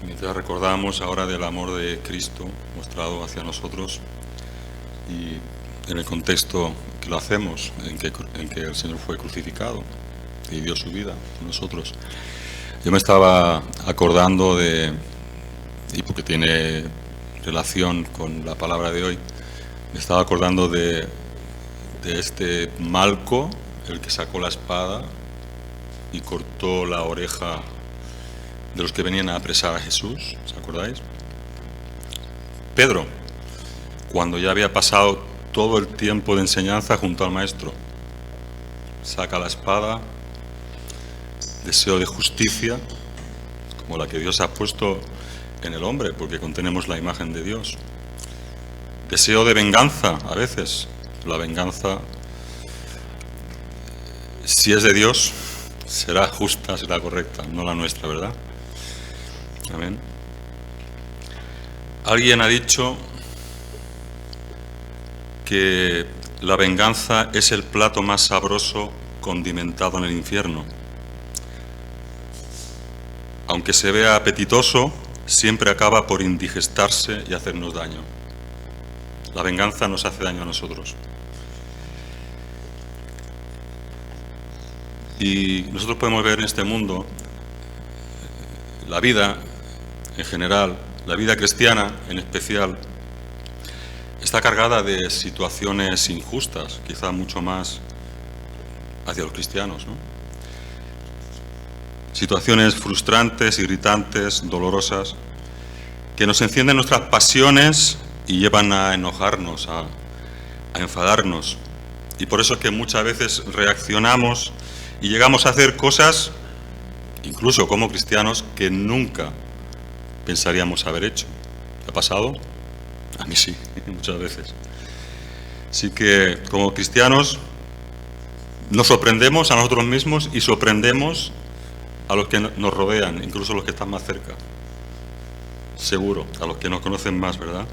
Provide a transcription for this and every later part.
Mientras recordamos ahora del amor de Cristo mostrado hacia nosotros y en el contexto que lo hacemos, en que el Señor fue crucificado y dio su vida por nosotros. Yo me estaba acordando y porque tiene relación con la palabra de hoy, me estaba acordando de este Malco, el que sacó la espada y cortó la oreja de los que venían a apresar a Jesús, ¿os acordáis? Pedro, cuando ya había pasado todo el tiempo de enseñanza junto al Maestro, saca la espada, deseo de justicia, como la que Dios ha puesto en el hombre, porque contenemos la imagen de Dios. Deseo de venganza, a veces. La venganza, si es de Dios, será justa, será correcta, no la nuestra, ¿verdad? Amén. Alguien ha dicho que la venganza es el plato más sabroso condimentado en el infierno. Aunque se vea apetitoso, siempre acaba por indigestarse y hacernos daño. La venganza nos hace daño a nosotros. Y nosotros podemos ver en este mundo la vida en general, la vida cristiana en especial, está cargada de situaciones injustas, quizá mucho más hacia los cristianos, ¿no? Situaciones frustrantes, irritantes, dolorosas, que nos encienden nuestras pasiones y llevan a enojarnos, a enfadarnos. Y por eso es que muchas veces reaccionamos y llegamos a hacer cosas, incluso como cristianos, que nunca pensaríamos haber hecho. ¿Ha pasado? A mí sí, muchas veces. Así que como cristianos nos sorprendemos a nosotros mismos y sorprendemos a los que nos rodean, incluso los que están más cerca. Seguro, a los que nos conocen más, ¿verdad?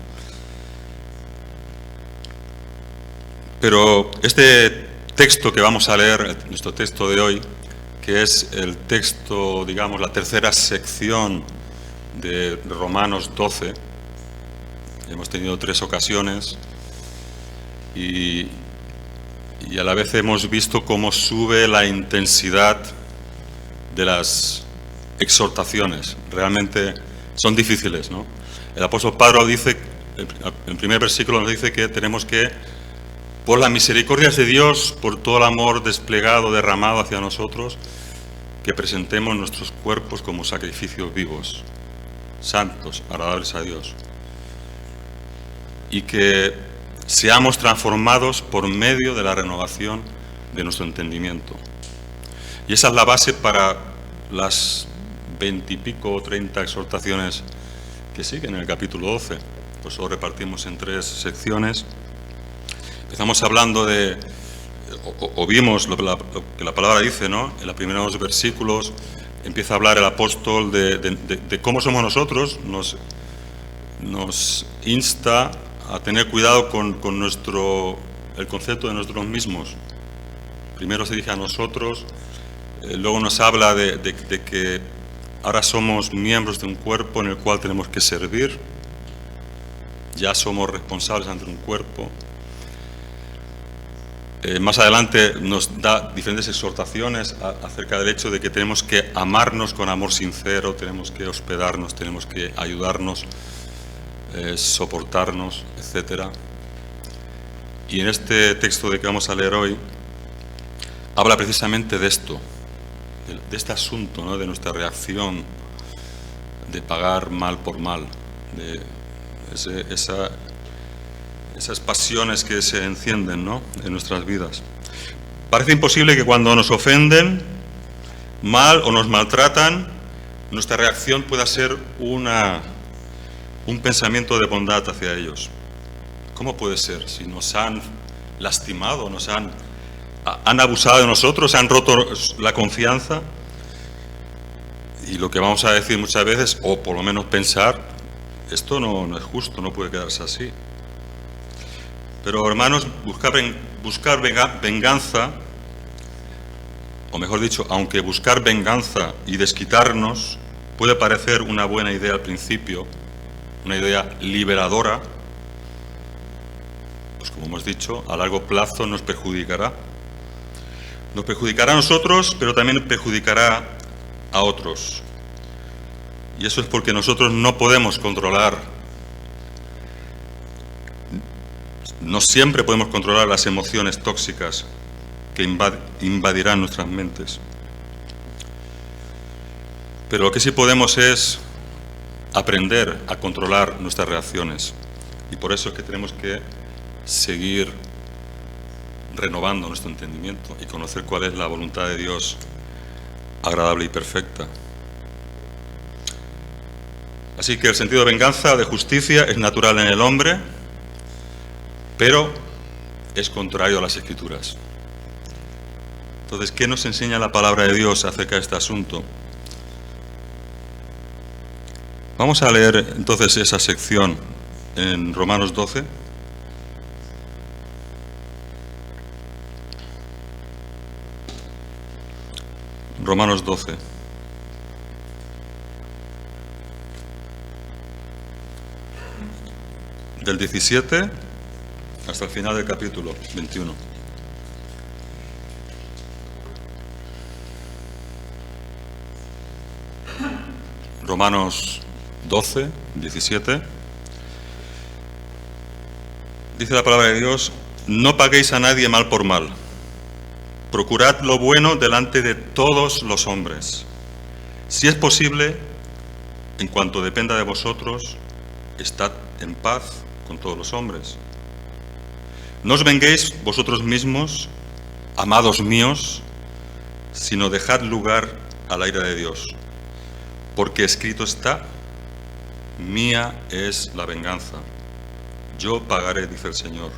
Pero este texto que vamos a leer, nuestro texto de hoy, que es el texto, digamos, la tercera sección de Romanos 12, hemos tenido 3 ocasiones y a la vez hemos visto cómo sube la intensidad de las exhortaciones. Realmente son difíciles, ¿no? El apóstol Pablo dice, el primer versículo nos dice que tenemos que, por las misericordias de Dios, por todo el amor desplegado, derramado hacia nosotros, que presentemos nuestros cuerpos como sacrificios vivos, santos, agradables a Dios, y que seamos transformados por medio de la renovación de nuestro entendimiento. Y esa es la base para las 20 y pico o 30 exhortaciones que siguen en el capítulo 12. Pues lo repartimos en 3 secciones. Empezamos hablando de, o vimos lo que la palabra dice, ¿no? En los primeros versículos empieza a hablar el apóstol de cómo somos nosotros, nos insta a tener cuidado con el concepto de nosotros mismos. Primero se dirige a nosotros, luego nos habla de que ahora somos miembros de un cuerpo en el cual tenemos que servir, ya somos responsables ante un cuerpo. Más adelante nos da diferentes exhortaciones acerca del hecho de que tenemos que amarnos con amor sincero, tenemos que hospedarnos, tenemos que ayudarnos, soportarnos, etc. Y en este texto de que vamos a leer hoy, habla precisamente de esto, de este asunto, ¿no? De nuestra reacción, de pagar mal por mal, de esas pasiones que se encienden, ¿no? En nuestras vidas. Parece imposible que cuando nos ofenden mal o nos maltratan, nuestra reacción pueda ser un pensamiento de bondad hacia ellos. ¿Cómo puede ser? Si nos han lastimado, han abusado de nosotros, han roto la confianza. Y lo que vamos a decir muchas veces, o por lo menos pensar, esto no es justo, no puede quedarse así. Pero hermanos, buscar venganza, o mejor dicho, aunque buscar venganza y desquitarnos puede parecer una buena idea al principio, una idea liberadora, pues como hemos dicho, a largo plazo nos perjudicará. Nos perjudicará a nosotros, pero también perjudicará a otros. Y eso es porque nosotros no podemos controlar, no siempre podemos controlar las emociones tóxicas que invadirán nuestras mentes. Pero lo que sí podemos es aprender a controlar nuestras reacciones. Y por eso es que tenemos que seguir renovando nuestro entendimiento y conocer cuál es la voluntad de Dios agradable y perfecta. Así que el sentido de venganza, de justicia, es natural en el hombre, pero es contrario a las Escrituras. Entonces, ¿qué nos enseña la palabra de Dios acerca de este asunto? Vamos a leer entonces esa sección en Romanos 12. Romanos 12. Del 17 hasta el final del capítulo 21. Romanos 12, 17. Dice la palabra de Dios: no paguéis a nadie mal por mal. Procurad lo bueno delante de todos los hombres. Si es posible, en cuanto dependa de vosotros, estad en paz con todos los hombres. No os venguéis vosotros mismos, amados míos, sino dejad lugar a la ira de Dios. Porque escrito está: mía es la venganza, yo pagaré, dice el Señor.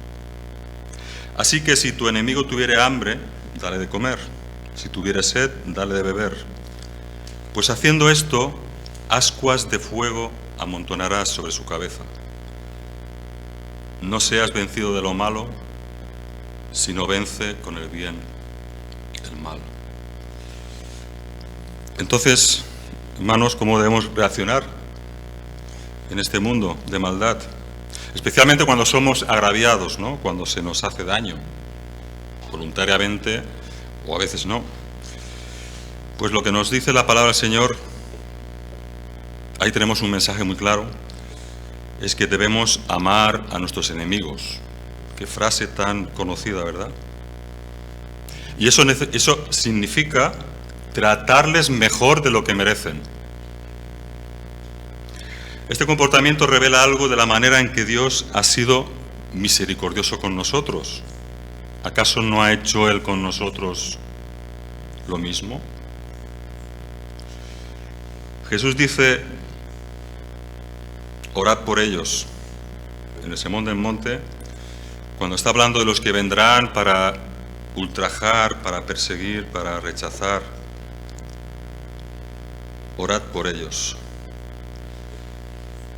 Así que si tu enemigo tuviere hambre, dale de comer; si tuviere sed, dale de beber. Pues haciendo esto, ascuas de fuego amontonarás sobre su cabeza. No seas vencido de lo malo, sino vence con el bien el mal. Entonces, hermanos, ¿cómo debemos reaccionar en este mundo de maldad? Especialmente cuando somos agraviados, ¿no? Cuando se nos hace daño, voluntariamente o a veces no. Pues lo que nos dice la palabra del Señor, ahí tenemos un mensaje muy claro, es que debemos amar a nuestros enemigos. Qué frase tan conocida, ¿verdad? Y eso significa tratarles mejor de lo que merecen. Este comportamiento revela algo de la manera en que Dios ha sido misericordioso con nosotros. ¿Acaso no ha hecho Él con nosotros lo mismo? Jesús dice: orad por ellos. En el Sermón del Monte, cuando está hablando de los que vendrán para ultrajar, para perseguir, para rechazar, orad por ellos.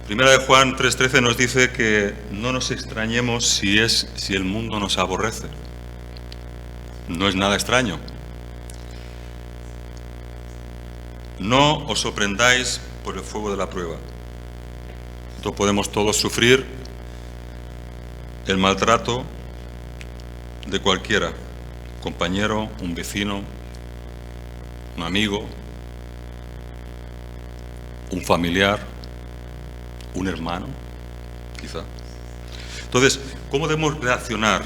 Primera de Juan 3:13 nos dice que no nos extrañemos si el mundo nos aborrece. No es nada extraño. No os sorprendáis por el fuego de la prueba. Nosotros podemos todos sufrir el maltrato de cualquiera, un compañero, un vecino, un amigo, un familiar, un hermano, quizá. Entonces, ¿cómo debemos reaccionar?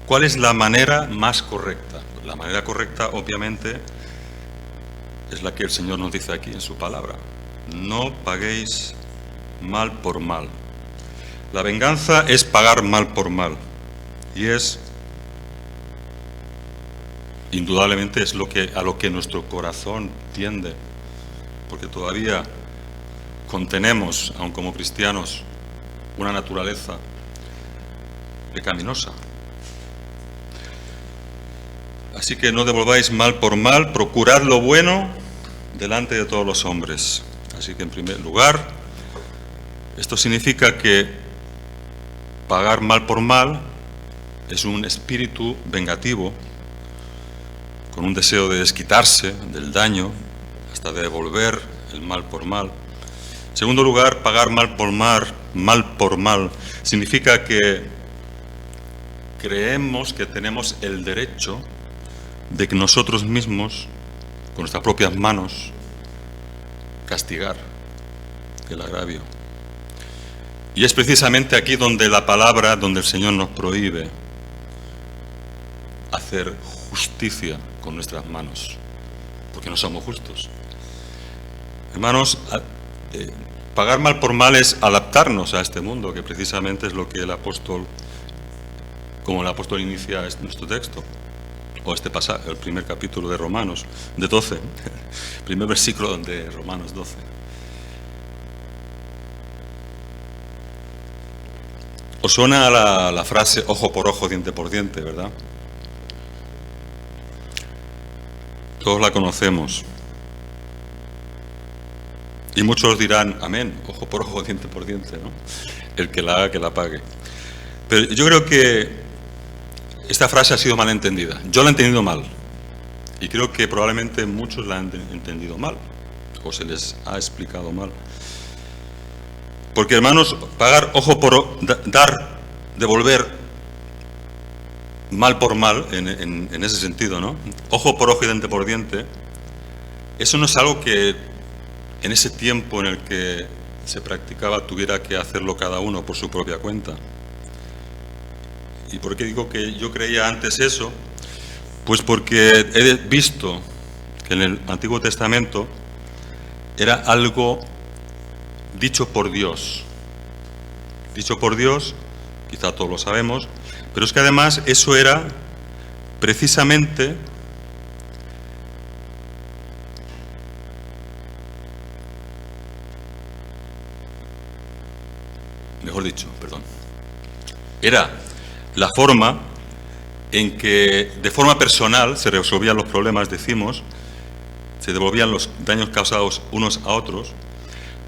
¿Cuál es la manera más correcta? La manera correcta, obviamente, es la que el Señor nos dice aquí en su palabra: no paguéis mal por mal. La venganza es pagar mal por mal, y indudablemente es a lo que nuestro corazón tiende, porque todavía contenemos, aun como cristianos, una naturaleza pecaminosa. Así que no devolváis mal por mal, procurad lo bueno delante de todos los hombres. Así que en primer lugar, Esto significa que pagar mal por mal es un espíritu vengativo, con un deseo de desquitarse del daño, hasta de devolver el mal por mal. En segundo lugar, pagar mal por mal, significa que creemos que tenemos el derecho de que nosotros mismos, con nuestras propias manos, castigar el agravio. Y es precisamente aquí donde donde el Señor nos prohíbe hacer justicia con nuestras manos, porque no somos justos. Hermanos, pagar mal por mal es adaptarnos a este mundo, que precisamente es lo que el apóstol inicia nuestro texto, o este pasaje, el primer capítulo de Romanos, de 12, primer versículo de Romanos 12. Os suena la frase ojo por ojo, diente por diente, ¿verdad? Todos la conocemos. Y muchos dirán, amén, ojo por ojo, diente por diente, ¿no? El que la haga, que la pague. Pero yo creo que esta frase ha sido mal entendida. Yo la he entendido mal. Y creo que probablemente muchos la han entendido mal. O se les ha explicado mal. Porque, hermanos, pagar ojo por devolver mal por mal, en ese sentido, ¿no? Ojo por ojo y diente por diente, eso no es algo que en ese tiempo en el que se practicaba tuviera que hacerlo cada uno por su propia cuenta. ¿Y por qué digo que yo creía antes eso? Pues porque he visto que en el Antiguo Testamento era algo dicho por Dios. Dicho por Dios, quizá todos lo sabemos, pero es que además eso era precisamente era la forma en que de forma personal se resolvían los problemas, decimos, se devolvían los daños causados unos a otros,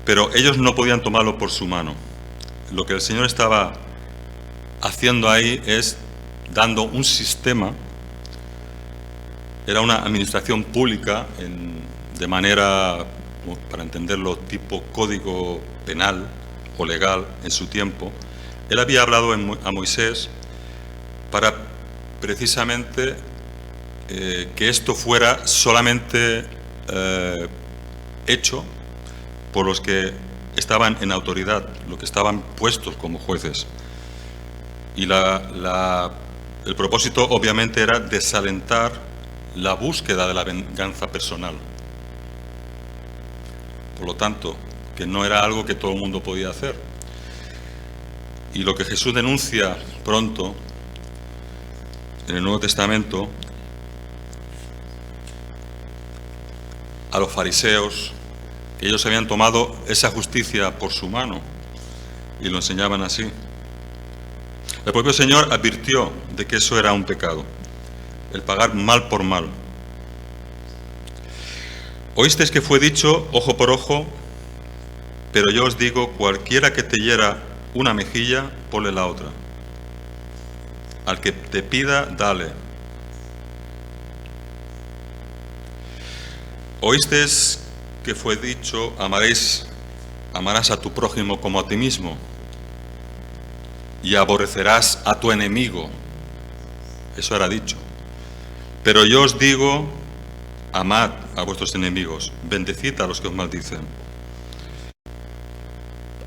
pero ellos no podían tomarlo por su mano. Lo que el Señor estaba haciendo ahí es dando un sistema, era una administración pública de manera, para entenderlo, tipo código penal o legal en su tiempo. Él había hablado a Moisés para precisamente que esto fuera solamente hecho por los que estaban en autoridad, los que estaban puestos como jueces. Y el propósito obviamente era desalentar la búsqueda de la venganza personal. Por lo tanto, que no era algo que todo el mundo podía hacer. Y lo que Jesús denuncia pronto en el Nuevo Testamento a los fariseos, que ellos habían tomado esa justicia por su mano y lo enseñaban así. El propio Señor advirtió de que eso era un pecado, el pagar mal por mal. Oísteis que fue dicho ojo por ojo, pero yo os digo, cualquiera que te hiera una mejilla, ponle la otra. Al que te pida, dale. Oísteis que fue dicho, amarás a tu prójimo como a ti mismo, y aborrecerás a tu enemigo. Eso era dicho. Pero yo os digo, amad a vuestros enemigos, bendecid a los que os maldicen.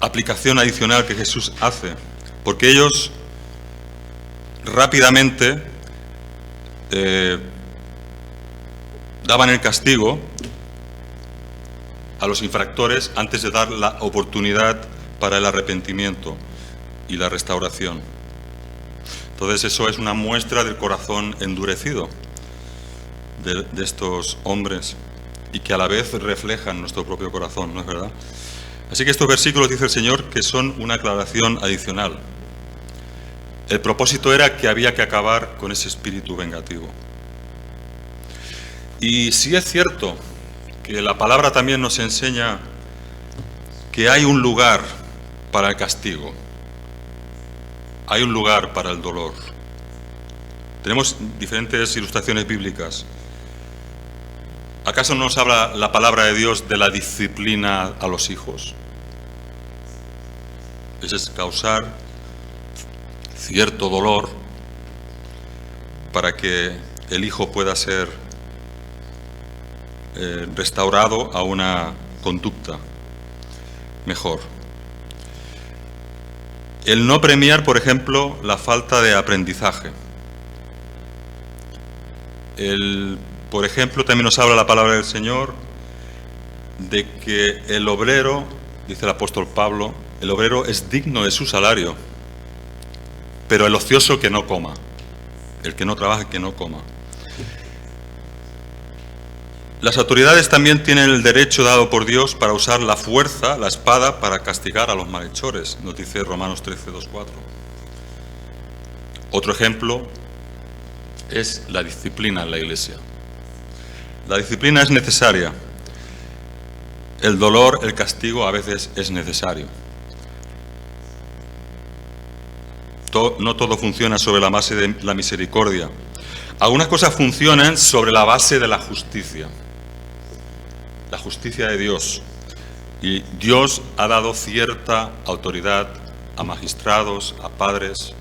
Aplicación adicional que Jesús hace, porque ellos rápidamente daban el castigo a los infractores antes de dar la oportunidad para el arrepentimiento y la restauración. Entonces eso es una muestra del corazón endurecido de estos hombres y que a la vez reflejan nuestro propio corazón, ¿no es verdad? Así que estos versículos, dice el Señor, que son una aclaración adicional. El propósito era que había que acabar con ese espíritu vengativo. Y sí es cierto que la palabra también nos enseña que hay un lugar para el castigo. Hay un lugar para el dolor. Tenemos diferentes ilustraciones bíblicas. ¿Acaso no nos habla la palabra de Dios de la disciplina a los hijos? Ese es causar cierto dolor para que el hijo pueda ser restaurado a una conducta mejor. El no premiar, por ejemplo, la falta de aprendizaje. Por ejemplo, también nos habla la palabra del Señor de que el obrero, dice el apóstol Pablo, el obrero es digno de su salario, pero el ocioso que no coma, el que no trabaje que no coma. Las autoridades también tienen el derecho dado por Dios para usar la fuerza, la espada, para castigar a los malhechores, nos dice Romanos 13, 2, 4. Otro ejemplo es la disciplina en la Iglesia. La disciplina es necesaria. El dolor, el castigo a veces es necesario. No todo funciona sobre la base de la misericordia. Algunas cosas funcionan sobre la base de la justicia de Dios. Y Dios ha dado cierta autoridad a magistrados, a padres,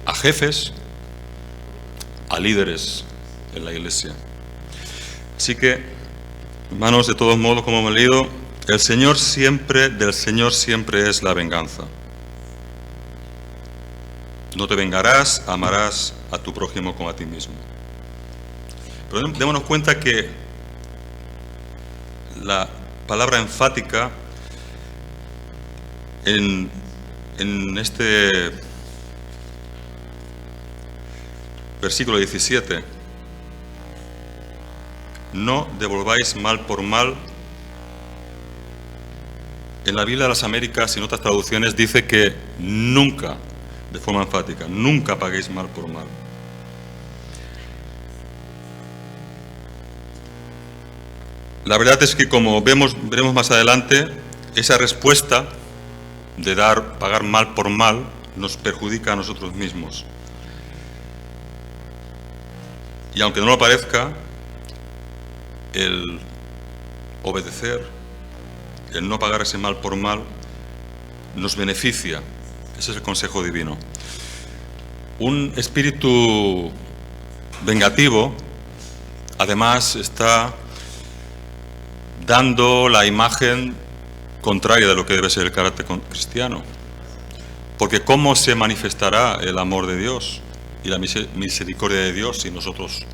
a jefes, a líderes en la Iglesia. Así que, hermanos, de todos modos, como hemos leído, del Señor siempre es la venganza. No te vengarás, amarás a tu prójimo como a ti mismo. Pero démonos cuenta que la palabra enfática en este versículo 17, no devolváis mal por mal. En la Biblia de las Américas y en otras traducciones dice que nunca, de forma enfática, nunca paguéis mal por mal. La verdad es que, como veremos más adelante, esa respuesta de pagar mal por mal nos perjudica a nosotros mismos. Y aunque no lo parezca, el obedecer, el no pagar ese mal por mal, nos beneficia. Ese es el consejo divino. Un espíritu vengativo, además, está dando la imagen contraria de lo que debe ser el carácter cristiano. Porque ¿cómo se manifestará el amor de Dios y la misericordia de Dios si nosotros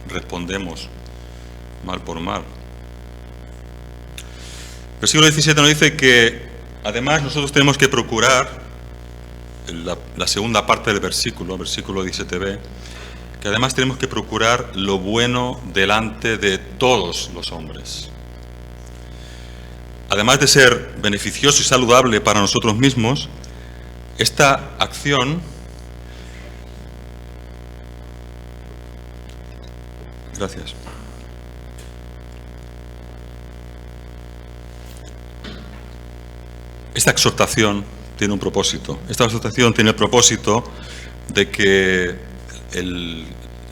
respondemos mal por mal? El versículo 17 nos dice que además nosotros tenemos que procurar, la segunda parte del versículo 17b, que además tenemos que procurar lo bueno delante de todos los hombres. Además de ser beneficioso y saludable para nosotros mismos, esta acción esta exhortación tiene un propósito. Esta exhortación tiene el propósito de que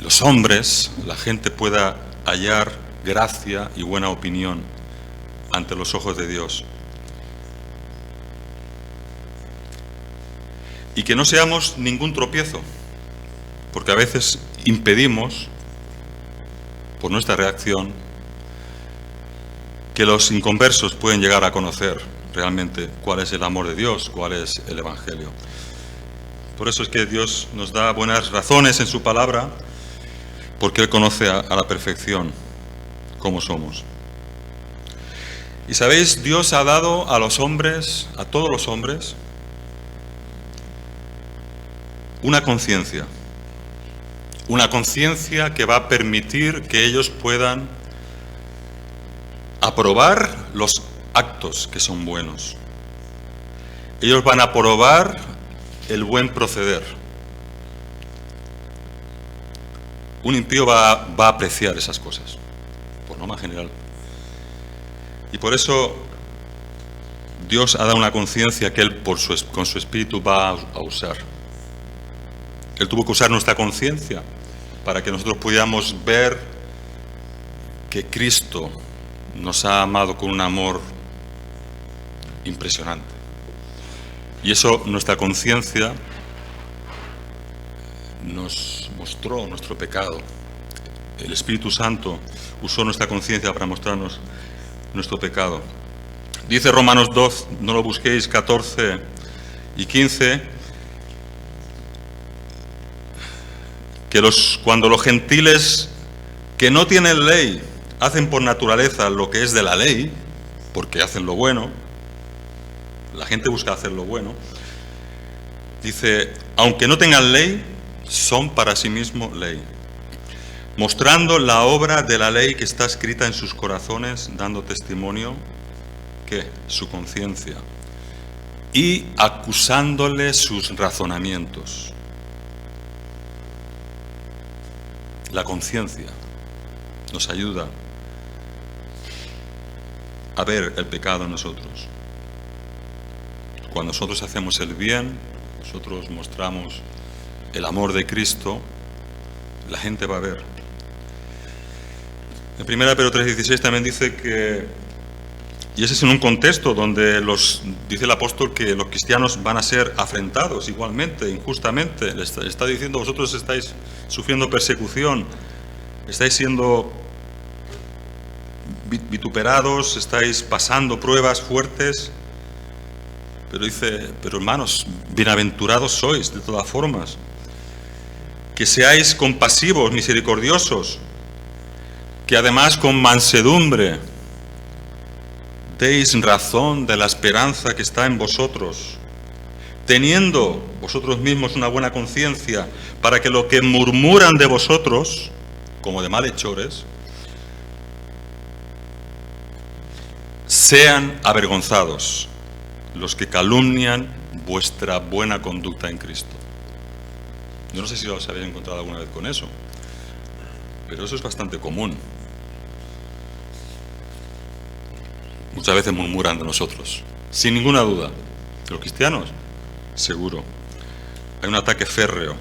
los hombres, la gente, pueda hallar gracia y buena opinión ante los ojos de Dios. Y que no seamos ningún tropiezo, porque a veces impedimos, por nuestra reacción, que los inconversos pueden llegar a conocer realmente cuál es el amor de Dios, cuál es el Evangelio. Por eso es que Dios nos da buenas razones en su palabra, porque Él conoce a la perfección cómo somos. Y sabéis, Dios ha dado a los hombres, a todos los hombres, una conciencia que va a permitir que ellos puedan aprobar los actos que son buenos. Ellos van a aprobar el buen proceder. Un impío va a apreciar esas cosas, por norma general. Y por eso Dios ha dado una conciencia que Él con su Espíritu va a usar. Él tuvo que usar nuestra conciencia para que nosotros pudiéramos ver que Cristo nos ha amado con un amor impresionante. Y eso, nuestra conciencia nos mostró nuestro pecado. El Espíritu Santo usó nuestra conciencia para mostrarnos nuestro pecado. Dice Romanos 2, no lo busquéis, 14 y 15, que cuando los gentiles que no tienen ley hacen por naturaleza lo que es de la ley, porque hacen lo bueno, la gente busca hacer lo bueno, dice, aunque no tengan ley, son para sí mismos ley, mostrando la obra de la ley que está escrita en sus corazones, dando testimonio, ¿qué? Su conciencia, y acusándole sus razonamientos. La conciencia nos ayuda a ver el pecado en nosotros. Cuando nosotros hacemos el bien, nosotros mostramos el amor de Cristo, la gente va a ver. En 1 Pedro 3:16 también dice que, y ese es en un contexto donde dice el apóstol que los cristianos van a ser afrentados igualmente, injustamente. Le está diciendo, vosotros estáis sufriendo persecución, estáis siendo vituperados, estáis pasando pruebas fuertes. Pero dice, pero hermanos, bienaventurados sois de todas formas. Que seáis compasivos, misericordiosos, que además con mansedumbre deis razón de la esperanza que está en vosotros, teniendo vosotros mismos una buena conciencia, para que lo que murmuran de vosotros, como de malhechores, sean avergonzados los que calumnian vuestra buena conducta en Cristo. Yo no sé si os habéis encontrado alguna vez con eso, pero eso es bastante común. Muchas veces murmuran de nosotros, sin ninguna duda. De los cristianos, seguro. Hay un ataque férreo.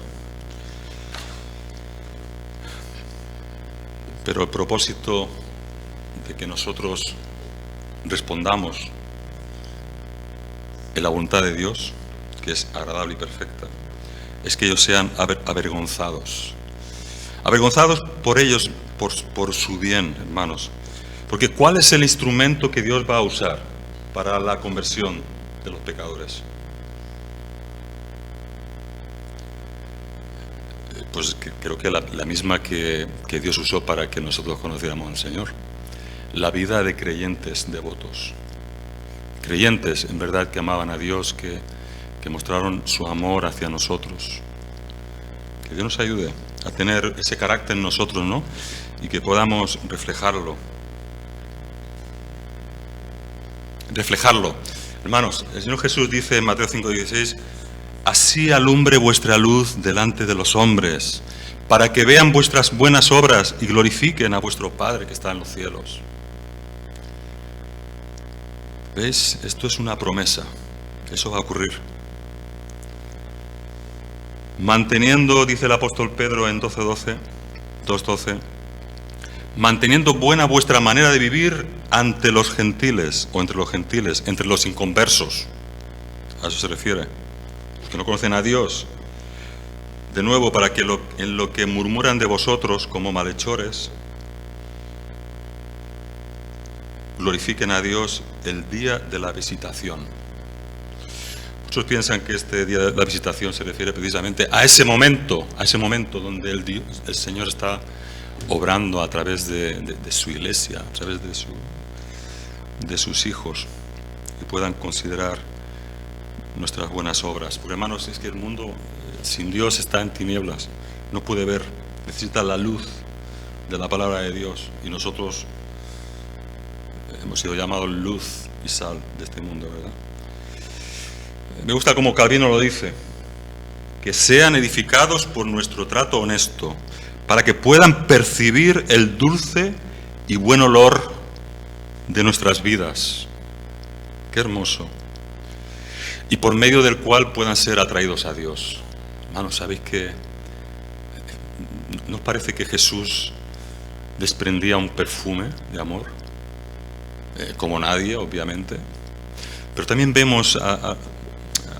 Pero el propósito de que nosotros respondamos en la voluntad de Dios, que es agradable y perfecta, es que ellos sean avergonzados. Avergonzados por ellos, por su bien, hermanos. Porque ¿cuál es el instrumento que Dios va a usar para la conversión de los pecadores? Pues creo que la misma que Dios usó para que nosotros conociéramos al Señor. La vida de creyentes devotos. Creyentes, en verdad, que amaban a Dios, que mostraron su amor hacia nosotros. Que Dios nos ayude a tener ese carácter en nosotros, ¿no? Y que podamos reflejarlo. Hermanos, el Señor Jesús dice en Mateo 5:16, así alumbre vuestra luz delante de los hombres, para que vean vuestras buenas obras y glorifiquen a vuestro Padre que está en los cielos. ¿Veis? Esto es una promesa. Eso va a ocurrir. Manteniendo, dice el apóstol Pedro en 2:12, manteniendo buena vuestra manera de vivir ante los gentiles, o entre los gentiles, entre los inconversos. A eso se refiere. Los que no conocen a Dios. De nuevo, para que en lo que murmuran de vosotros como malhechores, glorifiquen a Dios el día de la visitación. Muchos piensan que este día de la visitación se refiere precisamente a ese momento donde el Señor está obrando a través de su iglesia, a través de sus hijos, y puedan considerar nuestras buenas obras. Porque, hermanos, es que el mundo sin Dios está en tinieblas, no puede ver, necesita la luz de la palabra de Dios, y nosotros hemos sido llamados luz y sal de este mundo, ¿verdad? Me gusta como Calvino lo dice, que sean edificados por nuestro trato honesto, para que puedan percibir el dulce y buen olor de nuestras vidas, Qué hermoso. Y por medio del cual puedan ser atraídos a Dios. Hermanos, ¿sabéis que nos parece que Jesús desprendía un perfume de amor? Como nadie, obviamente. Pero también vemos a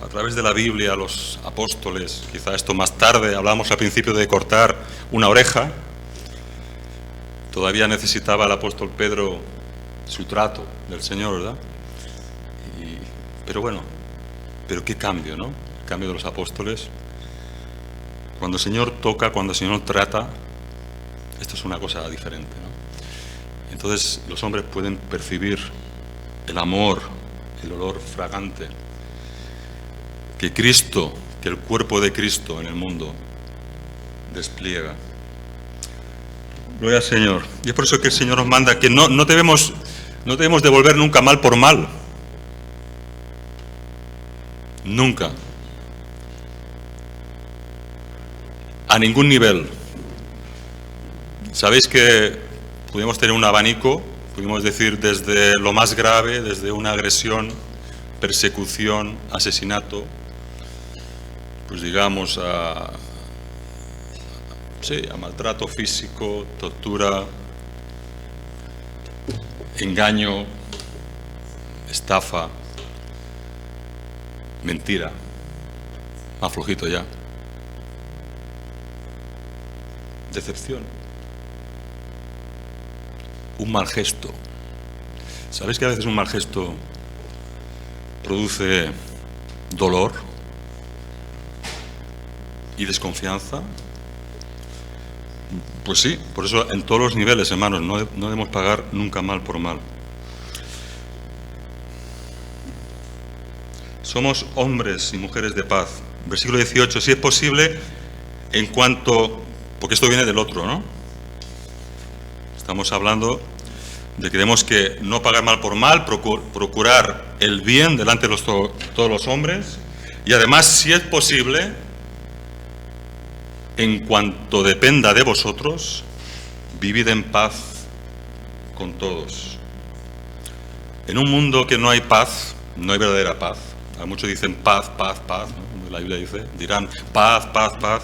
través de la Biblia a los apóstoles, quizá esto más tarde, hablamos al principio de cortar una oreja. Todavía necesitaba el apóstol Pedro su trato del Señor, ¿verdad? Pero bueno, pero qué cambio, ¿no? El cambio de los apóstoles. Cuando el Señor toca, cuando el Señor trata, esto es una cosa diferente, ¿no? Entonces los hombres pueden percibir el amor, el olor fragante que Cristo, que el cuerpo de Cristo en el mundo despliega. Gloria al Señor. Y es por eso que el Señor nos manda que no debemos devolver nunca mal por mal. Nunca. A ningún nivel. Sabéis que pudimos tener un abanico, pudimos decir desde lo más grave, desde una agresión, persecución, asesinato, pues digamos a maltrato físico, tortura, engaño, estafa, mentira, más flojito ya, decepción, un mal gesto. ¿Sabéis que a veces un mal gesto produce dolor y desconfianza? Pues sí, por eso en todos los niveles, hermanos, no debemos pagar nunca mal por mal. Somos hombres y mujeres de paz. Versículo 18, si es posible, en cuanto, porque esto viene del otro, ¿no? Estamos hablando de que tenemos que no pagar mal por mal, procurar el bien delante de todos los hombres, y además, si es posible, en cuanto dependa de vosotros, vivid en paz con todos. En un mundo que no hay paz, no hay verdadera paz. A muchos dicen paz, paz, paz, ¿no? La Biblia dice, dirán paz, paz, paz.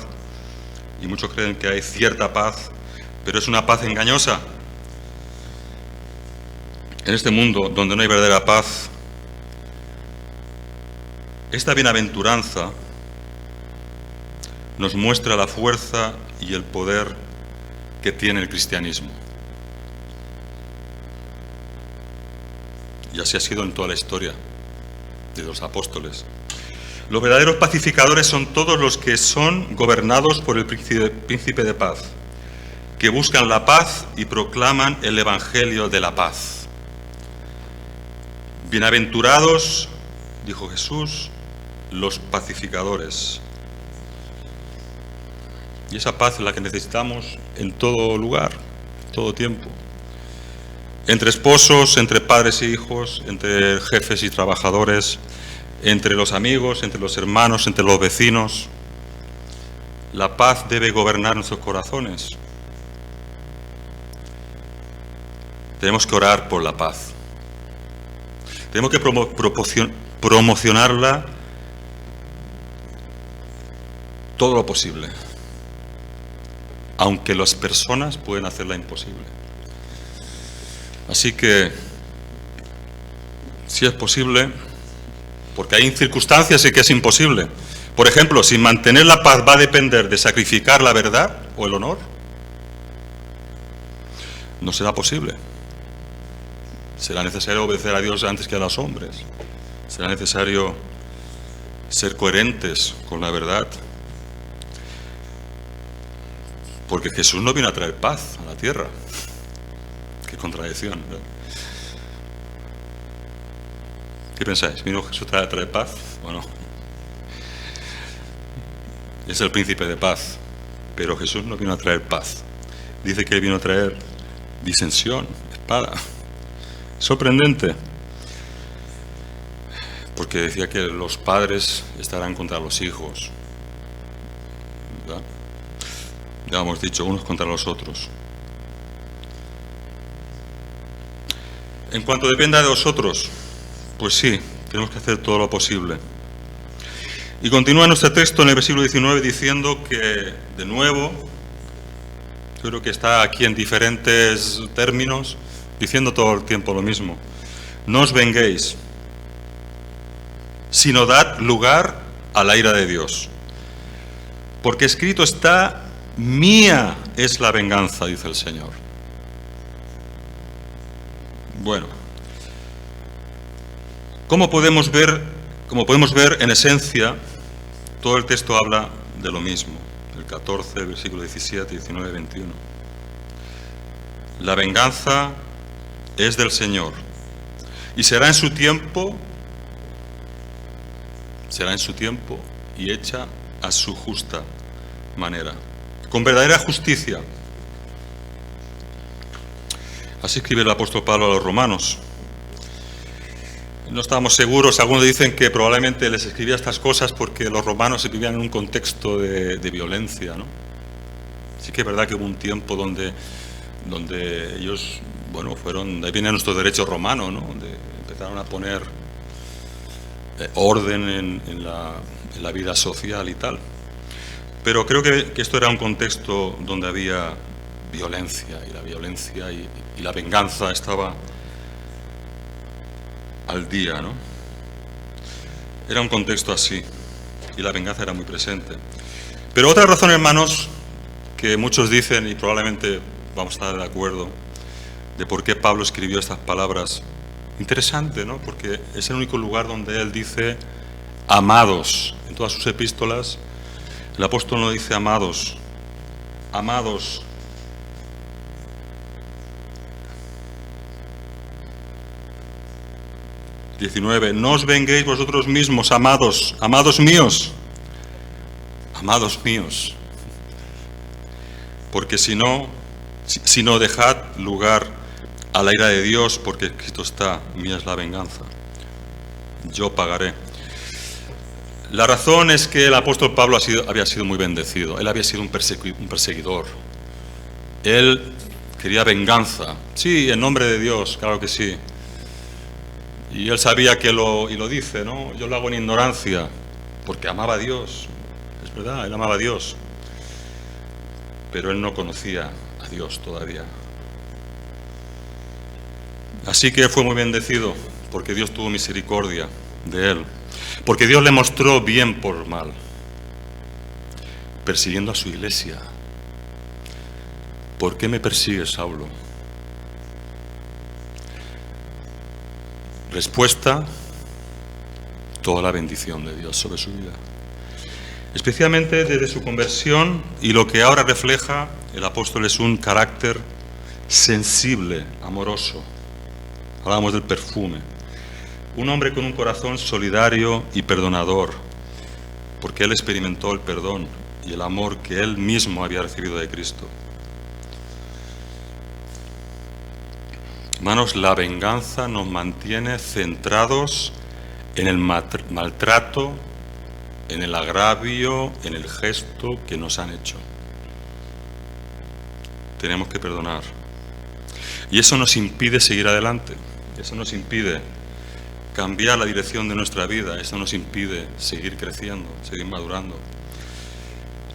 Y muchos creen que hay cierta paz, pero es una paz engañosa. En este mundo donde no hay verdadera paz, esta bienaventuranza nos muestra la fuerza y el poder que tiene el cristianismo. Y así ha sido en toda la historia de los apóstoles. Los verdaderos pacificadores son todos los que son gobernados por el príncipe de paz, que buscan la paz y proclaman el evangelio de la paz. Bienaventurados, dijo Jesús, los pacificadores. Y esa paz es la que necesitamos en todo lugar, todo tiempo. Entre esposos, entre padres e hijos, entre jefes y trabajadores, entre los amigos, entre los hermanos, entre los vecinos. La paz debe gobernar nuestros corazones. Tenemos que orar por la paz. Tenemos que promocionarla todo lo posible, aunque las personas pueden hacerla imposible. Así que, si es posible, porque hay circunstancias en que es imposible. Por ejemplo, si mantener la paz va a depender de sacrificar la verdad o el honor, no será posible. Será necesario obedecer a Dios antes que a los hombres. Será necesario ser coherentes con la verdad. Porque Jesús no vino a traer paz a la tierra. Qué contradicción, ¿no? ¿Qué pensáis? ¿Vino Jesús a traer paz o no? Es el príncipe de paz, pero Jesús no vino a traer paz. Dice que Él vino a traer disensión, espada. Sorprendente. Porque decía que los padres estarán contra los hijos, ¿verdad? Ya hemos dicho, unos contra los otros. En cuanto dependa de vosotros, Pues sí, tenemos que hacer todo lo posible. Y continúa nuestro texto en el versículo 19 diciendo que, de nuevo, yo creo que está aquí en diferentes términos, diciendo todo el tiempo lo mismo. No os venguéis, sino dad lugar a la ira de Dios. Porque escrito está, mía es la venganza, dice el Señor. Bueno, como podemos ver en esencia, todo el texto habla de lo mismo. El 14, versículo 17, 19, 21. La venganza es del Señor y será en su tiempo y hecha a su justa manera, con verdadera justicia. Así escribe el apóstol Pablo a los romanos. No estábamos seguros, algunos dicen que probablemente les escribía estas cosas porque los romanos se vivían en un contexto de violencia, ¿no? Sí que es verdad que hubo un tiempo donde ellos, bueno, de ahí viene nuestro derecho romano, ¿no? Donde empezaron a poner orden en la vida social y tal. Pero creo que esto era un contexto donde había violencia, y la violencia y la venganza estaba al día, ¿no? Era un contexto así, y la venganza era muy presente. Pero otra razón, hermanos, que muchos dicen, y probablemente vamos a estar de acuerdo, de por qué Pablo escribió estas palabras, interesante, ¿no? Porque es el único lugar donde él dice amados. En todas sus epístolas, el apóstol no dice amados, amados. No os venguéis vosotros mismos, amados, amados míos, porque si no dejad lugar a la ira de Dios, porque escrito está, mía es la venganza, yo pagaré. La razón es que el apóstol Pablo había sido muy bendecido, él había sido un perseguidor, él quería venganza, sí, en nombre de Dios, claro que sí. Y él sabía y lo dice, ¿no? Yo lo hago en ignorancia, porque amaba a Dios. Es verdad, él amaba a Dios. Pero él no conocía a Dios todavía. Así que fue muy bendecido, porque Dios tuvo misericordia de él. Porque Dios le mostró bien por mal, persiguiendo a su iglesia. ¿Por qué me persigues, Saulo? Respuesta, toda la bendición de Dios sobre su vida. Especialmente desde su conversión, y lo que ahora refleja el apóstol es un carácter sensible, amoroso. Hablamos del perfume. Un hombre con un corazón solidario y perdonador, porque él experimentó el perdón y el amor que él mismo había recibido de Cristo. Hermanos, la venganza nos mantiene centrados en el maltrato, en el agravio, en el gesto que nos han hecho. Tenemos que perdonar. Y eso nos impide seguir adelante. Eso nos impide cambiar la dirección de nuestra vida. Eso nos impide seguir creciendo, seguir madurando.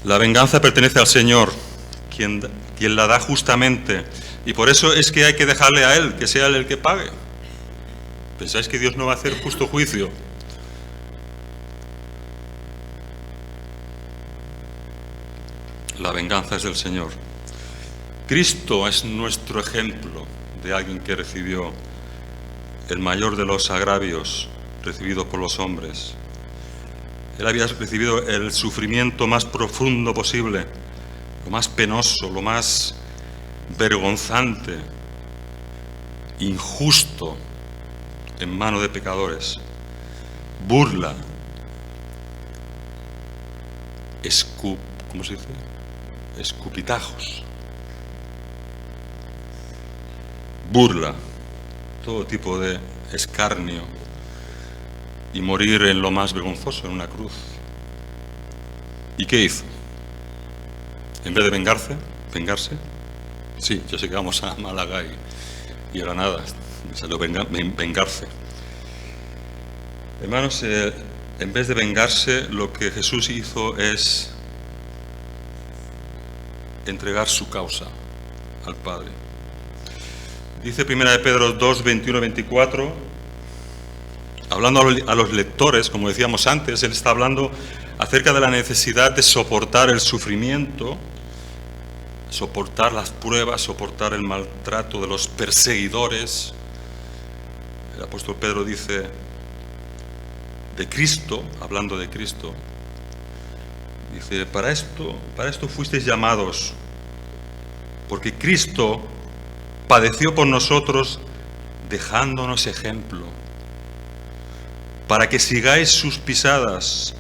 La venganza pertenece al Señor, quien la da justamente. Y por eso es que hay que dejarle a Él, que sea Él el que pague. ¿Pensáis que Dios no va a hacer justo juicio? La venganza es del Señor. Cristo es nuestro ejemplo de alguien que recibió el mayor de los agravios recibidos por los hombres. Él había recibido el sufrimiento más profundo posible, lo más penoso, lo más vergonzante, injusto en manos de pecadores, burla, ¿cómo se dice? Escupitajos, burla, todo tipo de escarnio, y morir en lo más vergonzoso, en una cruz. ¿Y qué hizo? En vez de vengarse, sí, yo sé que vamos a Málaga y Granada, salió vengarse. Hermanos, en vez de vengarse, lo que Jesús hizo es entregar su causa al Padre. Dice 1 de Pedro 2, 21 y 24, hablando a los lectores, como decíamos antes, él está hablando acerca de la necesidad de soportar el sufrimiento, soportar las pruebas, soportar el maltrato de los perseguidores. El apóstol Pedro dice de Cristo, hablando de Cristo, dice, para esto fuisteis llamados, porque Cristo padeció por nosotros dejándonos ejemplo, para que sigáis sus pisadas,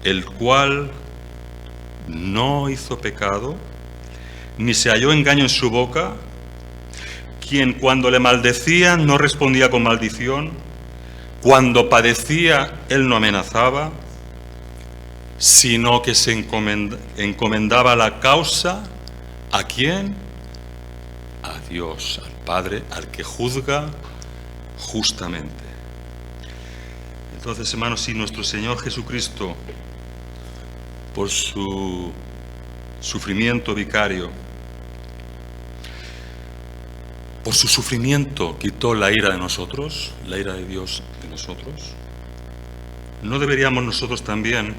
el cual no hizo pecado, ni se halló engaño en su boca, quien cuando le maldecían no respondía con maldición, cuando padecía él no amenazaba, sino que se encomendaba la causa, ¿a quién? A Dios, al Padre, al que juzga justamente. Entonces, hermanos, si nuestro Señor Jesucristo, por su sufrimiento vicario, por su sufrimiento quitó la ira de nosotros, la ira de Dios de nosotros, ¿no deberíamos nosotros también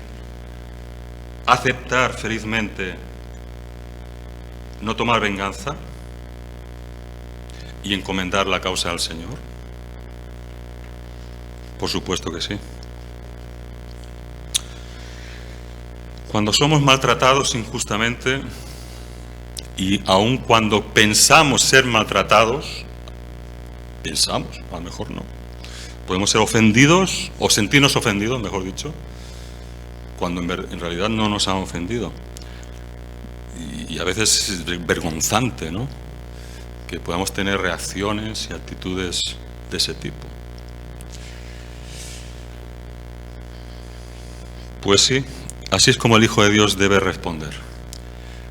aceptar felizmente no tomar venganza y encomendar la causa al Señor? Por supuesto que sí. Cuando somos maltratados injustamente, y aun cuando pensamos ser maltratados, a lo mejor no, podemos ser ofendidos o sentirnos ofendidos, mejor dicho, cuando en realidad no nos han ofendido. Y a veces es vergonzante, ¿no?, que podamos tener reacciones y actitudes de ese tipo. Pues sí, así es como el Hijo de Dios debe responder.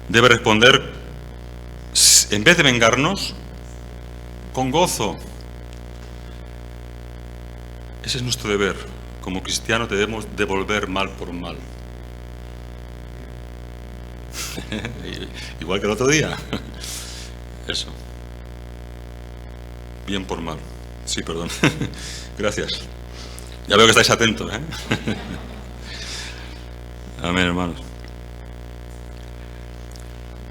Debe responder, en vez de vengarnos, con gozo. Ese es nuestro deber. Como cristianos debemos devolver mal por mal. Igual que el otro día. Eso. Bien por mal. Sí, perdón. Gracias. Ya veo que estáis atentos, ¿eh? Amén, hermanos.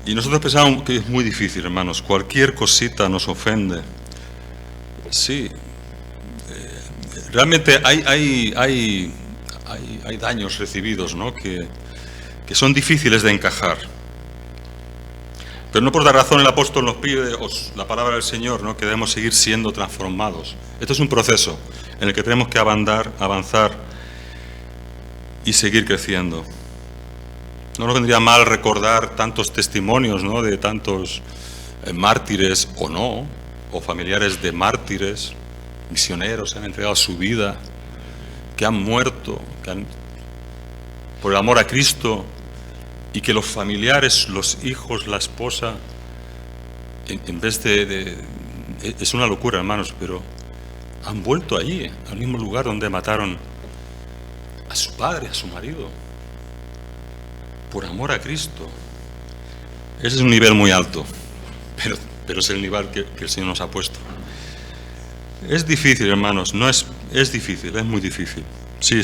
Y nosotros pensamos que es muy difícil, hermanos. Cualquier cosita nos ofende. Sí. Realmente hay daños recibidos, ¿no?, que son difíciles de encajar. Pero no por dar razón el apóstol nos pide la palabra del Señor, ¿no?, que debemos seguir siendo transformados. Esto es un proceso en el que tenemos que avanzar y seguir creciendo. No nos vendría mal recordar tantos testimonios, ¿no?, de tantos mártires o no, o familiares de mártires, misioneros que han entregado su vida, que han muerto, por el amor a Cristo, y que los familiares, los hijos, la esposa, en vez es una locura, hermanos, pero han vuelto allí, al mismo lugar donde mataron a su padre, a su marido, por amor a Cristo. Ese es un nivel muy alto, pero es el nivel que el Señor nos ha puesto. Es difícil, hermanos, es difícil, es muy difícil. Sí,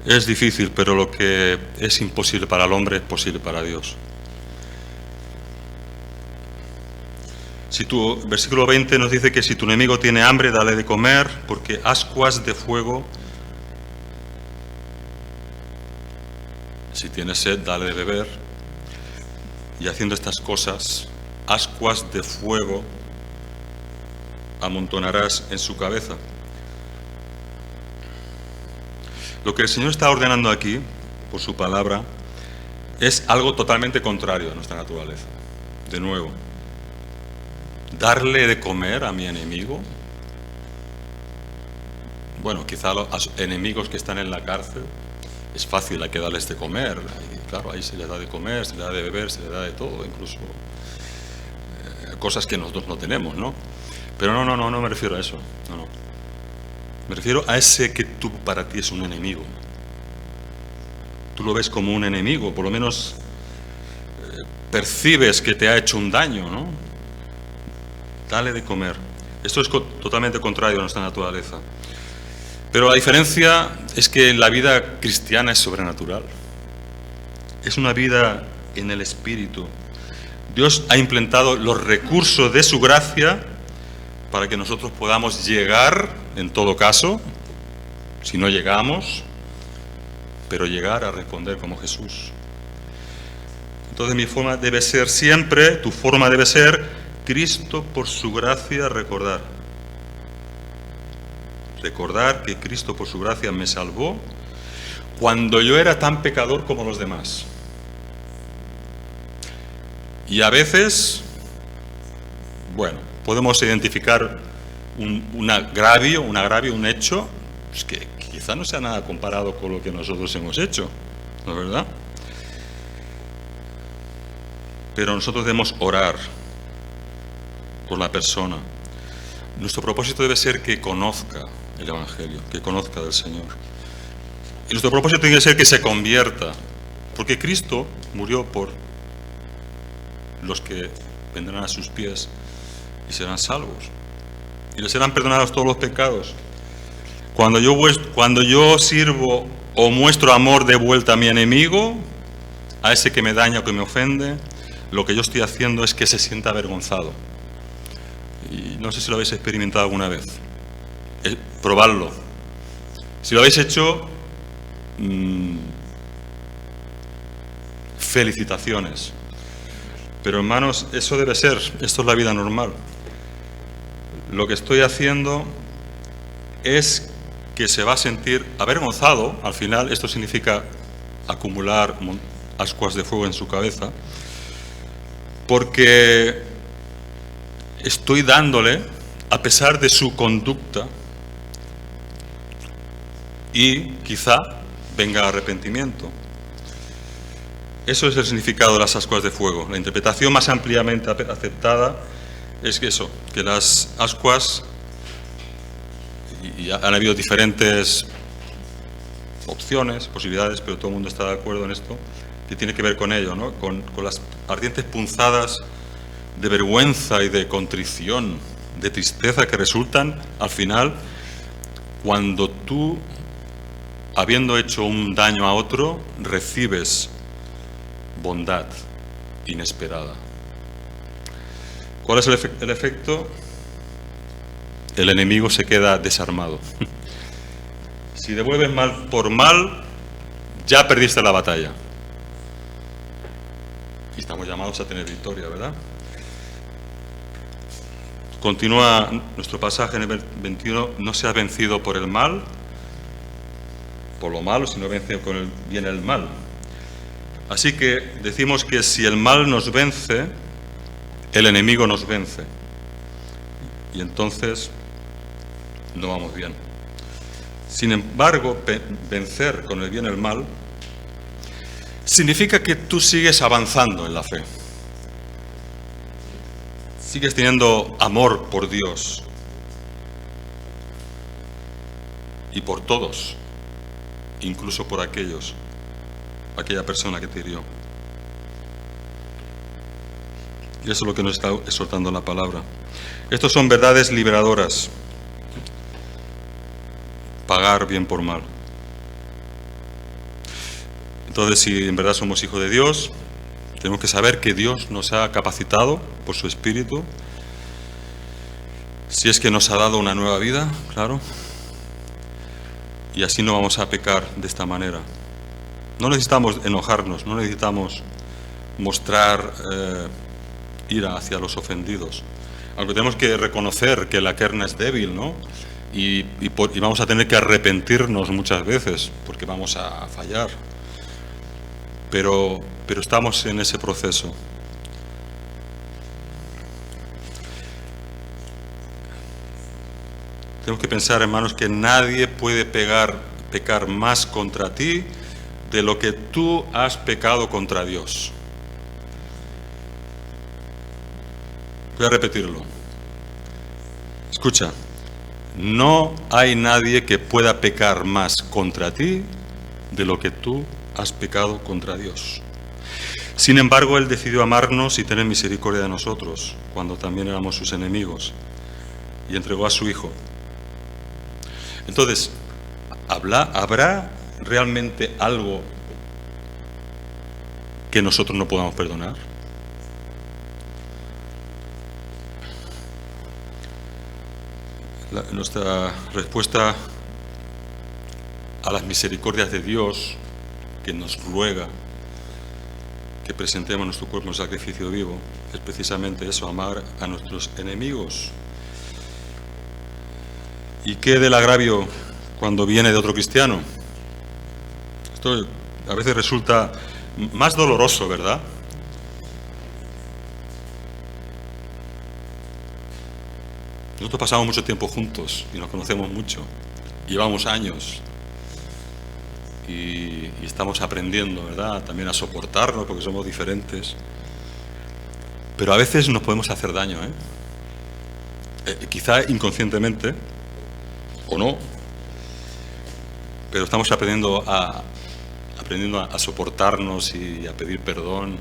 es difícil, pero lo que es imposible para el hombre es posible para Dios. Versículo 20 nos dice que si tu enemigo tiene hambre, dale de comer, porque ascuas de fuego. Si tiene sed, dale de beber. Y haciendo estas cosas, ascuas de fuego amontonarás en su cabeza. Lo que el Señor está ordenando aquí, por su palabra, es algo totalmente contrario a nuestra naturaleza. De nuevo, darle de comer a mi enemigo. Bueno, quizá a los enemigos que están en la cárcel es fácil, hay que darles de comer. Y claro, ahí se les da de comer, se les da de beber, se les da de todo, incluso cosas que nosotros no tenemos, ¿no? Pero no me refiero a eso. No. Me refiero a ese que tú para ti es un enemigo. Tú lo ves como un enemigo, por lo menos percibes que te ha hecho un daño, ¿no? Dale de comer. Esto es totalmente contrario a nuestra naturaleza. Pero la diferencia es que la vida cristiana es sobrenatural. Es una vida en el Espíritu. Dios ha implementado los recursos de su gracia para que nosotros podamos llegar, en todo caso, si no llegamos, pero llegar a responder como Jesús. Entonces mi forma debe ser siempre, tu forma debe ser, Cristo por su gracia recordar. Recordar que Cristo por su gracia me salvó cuando yo era tan pecador como los demás. Y a veces, bueno, podemos identificar un agravio, un hecho, pues que quizá no sea nada comparado con lo que nosotros hemos hecho, ¿no es verdad? Pero nosotros debemos orar por la persona. Nuestro propósito debe ser que conozca el Evangelio, que conozca del Señor. Y nuestro propósito tiene que ser que se convierta, porque Cristo murió por los que vendrán a sus pies y serán salvos. Y les serán perdonados todos los pecados. Cuando yo sirvo o muestro amor de vuelta a mi enemigo, a ese que me daña o que me ofende, lo que yo estoy haciendo es que se sienta avergonzado. Y no sé si lo habéis experimentado alguna vez. Probadlo. Si lo habéis hecho, felicitaciones. Pero hermanos, eso debe ser, esto es la vida normal. Lo que estoy haciendo es que se va a sentir avergonzado. Al final esto significa acumular ascuas de fuego en su cabeza, porque estoy dándole, a pesar de su conducta, y quizá venga arrepentimiento. Eso es el significado de las ascuas de fuego. La interpretación más ampliamente aceptada es que eso, que las ascuas, y han habido diferentes opciones, posibilidades, pero todo el mundo está de acuerdo en esto, que tiene que ver con ello, ¿no? Con las ardientes punzadas de vergüenza y de contrición, de tristeza que resultan al final cuando tú, habiendo hecho un daño a otro, recibes bondad inesperada. ¿Cuál es el efecto? El enemigo se queda desarmado. Si devuelves mal por mal, ya perdiste la batalla. Y estamos llamados a tener victoria, ¿verdad? Continúa nuestro pasaje en el 21, no seas vencido por el mal, por lo malo, sino vence con el bien el mal. Así que decimos que si el mal nos vence, el enemigo nos vence. Y entonces no vamos bien. Sin embargo, vencer con el bien el mal significa que tú sigues avanzando en la fe. Sigues teniendo amor por Dios y por todos, incluso por aquella persona que te hirió. Y eso es lo que nos está exhortando la palabra. Estos son verdades liberadoras. Pagar bien por mal. Entonces, si en verdad somos hijos de Dios, tenemos que saber que Dios nos ha capacitado por su Espíritu. Si es que nos ha dado una nueva vida, claro. Y así no vamos a pecar de esta manera. No necesitamos enojarnos, no necesitamos mostrar ira hacia los ofendidos. Aunque tenemos que reconocer que la carne es débil, ¿no? Y vamos a tener que arrepentirnos muchas veces, porque vamos a fallar. Pero estamos en ese proceso. Tenemos que pensar, hermanos, que nadie puede pecar más contra ti de lo que tú has pecado contra Dios. Voy a repetirlo. Escucha, no hay nadie que pueda pecar más contra ti de lo que tú has pecado contra Dios. Sin embargo, Él decidió amarnos y tener misericordia de nosotros, cuando también éramos sus enemigos, y entregó a su Hijo. Entonces, ¿habrá realmente algo que nosotros no podamos perdonar? Nuestra respuesta a las misericordias de Dios, que nos ruega que presentemos nuestro cuerpo en sacrificio vivo, es precisamente eso, amar a nuestros enemigos. ¿Y qué del agravio cuando viene de otro cristiano? Esto a veces resulta más doloroso, ¿verdad? Nosotros pasamos mucho tiempo juntos y nos conocemos mucho. Llevamos años y estamos aprendiendo, ¿verdad? También a soportarnos porque somos diferentes. Pero a veces nos podemos hacer daño, quizá inconscientemente o no, pero estamos aprendiendo a soportarnos y a pedir perdón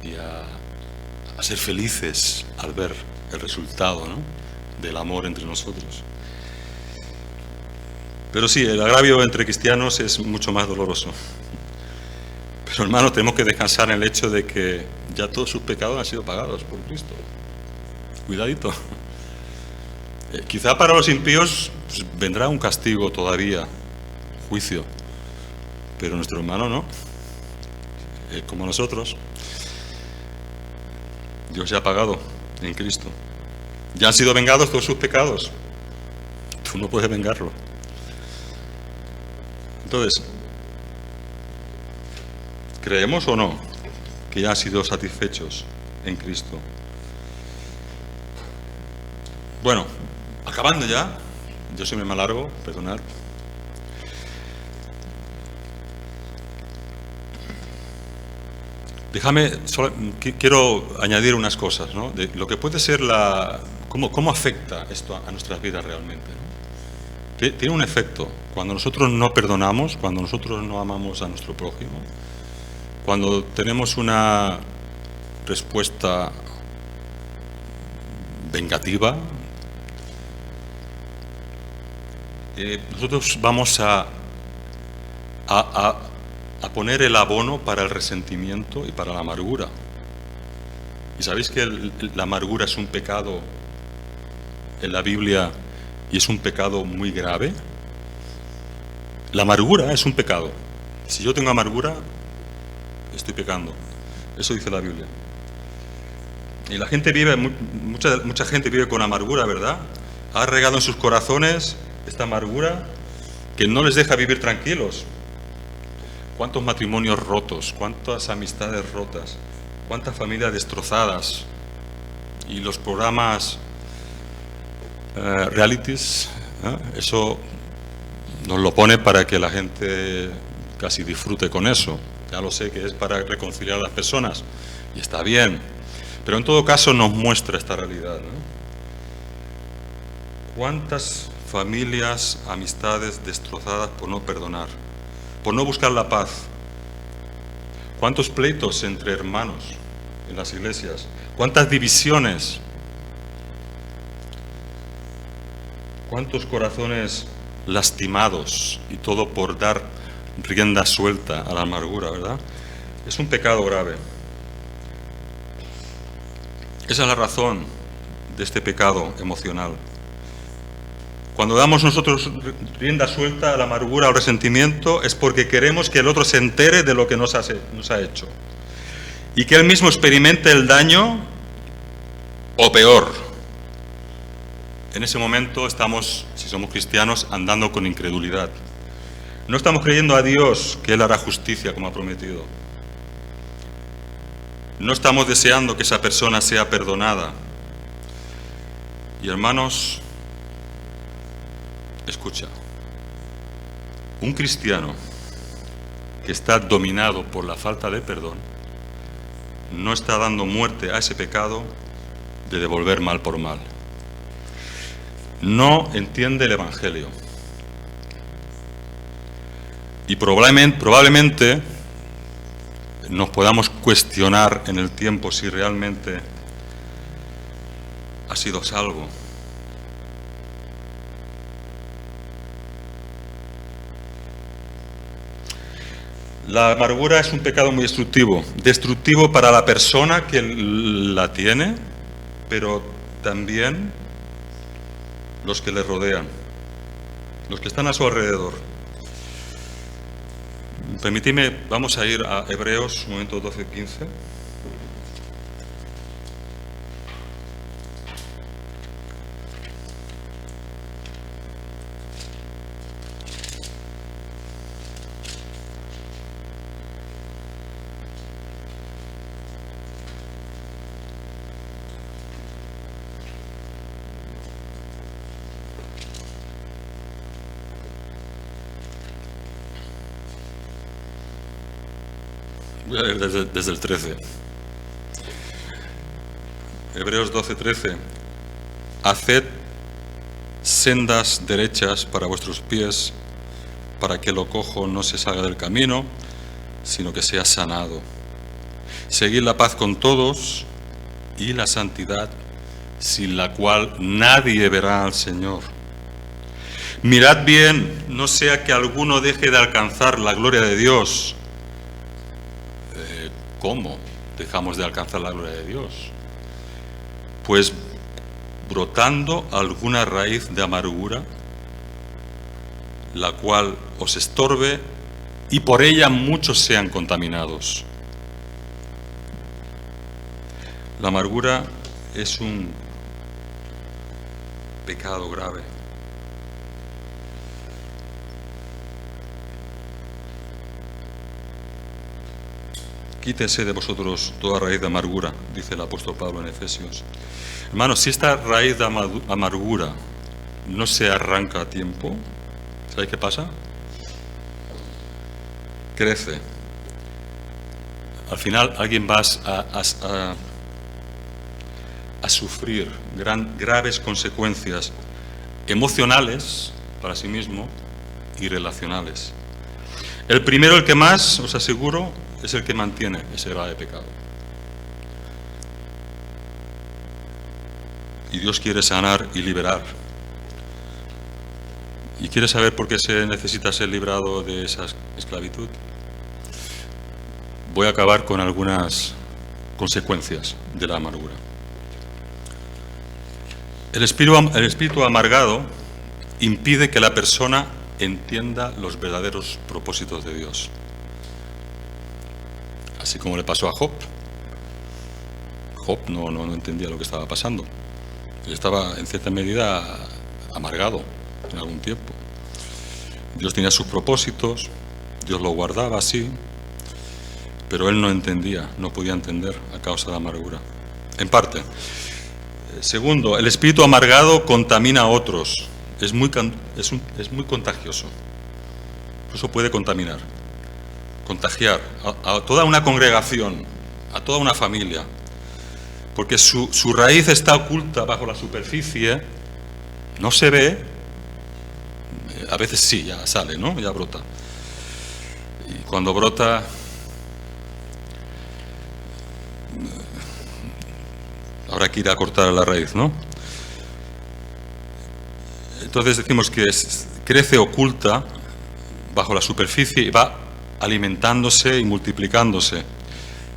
y a ser felices al ver el resultado, ¿no?, del amor entre nosotros. Pero sí, el agravio entre cristianos es mucho más doloroso. Pero hermanos, tenemos que descansar en el hecho de que ya todos sus pecados han sido pagados por Cristo. Cuidadito. Quizá para los impíos pues, vendrá un castigo todavía, juicio. Pero nuestro hermano no. Como nosotros. Dios ya ha pagado en Cristo. Ya han sido vengados todos sus pecados. Tú no puedes vengarlo. Entonces, ¿creemos o no que ya han sido satisfechos en Cristo? Bueno, acabando ya, yo siempre me alargo, perdonad. Quiero añadir unas cosas, ¿no? De lo que puede ser cómo afecta esto a nuestras vidas realmente, ¿no? Tiene un efecto. Cuando nosotros no perdonamos, cuando nosotros no amamos a nuestro prójimo, cuando tenemos una respuesta vengativa, nosotros vamos a poner el abono para el resentimiento y para la amargura. ¿Y sabéis que la amargura es un pecado en la Biblia y es un pecado muy grave? La amargura es un pecado. Si yo tengo amargura, estoy pecando. Eso dice la Biblia. Y la gente vive, mucha gente vive con amargura, ¿verdad? Ha regado en sus corazones esta amargura que no les deja vivir tranquilos. ¿Cuántos matrimonios rotos? ¿Cuántas amistades rotas? ¿Cuántas familias destrozadas? Y los programas realities, eso nos lo pone para que la gente casi disfrute con eso. Ya lo sé que es para reconciliar a las personas y está bien, pero en todo caso nos muestra esta realidad, ¿no? ¿Cuántas familias, amistades destrozadas por no perdonar, por no buscar la paz? ¿Cuántos pleitos entre hermanos en las iglesias? ¿Cuántas divisiones? ¿Cuántos corazones lastimados? Y todo por dar rienda suelta a la amargura, ¿verdad? Es un pecado grave. Esa es la razón de este pecado emocional. Cuando damos nosotros rienda suelta a la amargura o al resentimiento es porque queremos que el otro se entere de lo que nos ha hecho y que él mismo experimente el daño o peor. En ese momento estamos, si somos cristianos, andando con incredulidad. No estamos creyendo a Dios que Él hará justicia como ha prometido. No estamos deseando que esa persona sea perdonada. Y hermanos, escucha, un cristiano que está dominado por la falta de perdón no está dando muerte a ese pecado de devolver mal por mal. no entiende el Evangelio. Y probablemente nos podamos cuestionar en el tiempo si realmente ha sido salvo. La amargura es un pecado muy destructivo para la persona que la tiene, pero también los que le rodean, los que están a su alrededor. Permitidme, vamos a ir a Hebreos, un momento, 12-15. Voy a leer desde el 13. Hebreos 12:13. Haced sendas derechas para vuestros pies, para que lo cojo no se salga del camino, sino que sea sanado. Seguid la paz con todos y la santidad, sin la cual nadie verá al Señor. Mirad bien, no sea que alguno deje de alcanzar la gloria de Dios. ¿Cómo dejamos de alcanzar la gloria de Dios? Pues brotando alguna raíz de amargura, la cual os estorbe y por ella muchos sean contaminados. La amargura es un pecado grave. Quítese de vosotros toda raíz de amargura, dice el apóstol Pablo en Efesios. Hermanos, si esta raíz de amargura no se arranca a tiempo, ¿sabéis qué pasa? Crece. Al final alguien va a sufrir graves consecuencias emocionales para sí mismo y relacionales. El primero, el que más, os aseguro, es el que mantiene ese grave pecado. Y Dios quiere sanar y liberar. ¿Y quiere saber por qué se necesita ser librado de esa esclavitud? Voy a acabar con algunas consecuencias de la amargura. El espíritu amargado impide que la persona entienda los verdaderos propósitos de Dios. Así como le pasó a Job. Job no entendía lo que estaba pasando. Él estaba en cierta medida amargado en algún tiempo. Dios tenía sus propósitos, Dios lo guardaba así, pero él no entendía, no podía entender a causa de la amargura. En parte. Segundo, el espíritu amargado contamina a otros. Es muy contagioso. Eso puede contagiar a toda una congregación, a toda una familia, porque su raíz está oculta bajo la superficie, no se ve, a veces sí, ya sale, ¿no? Ya brota. Y cuando brota, habrá que ir a cortar la raíz, ¿no? Entonces decimos que crece oculta bajo la superficie y va alimentándose y multiplicándose.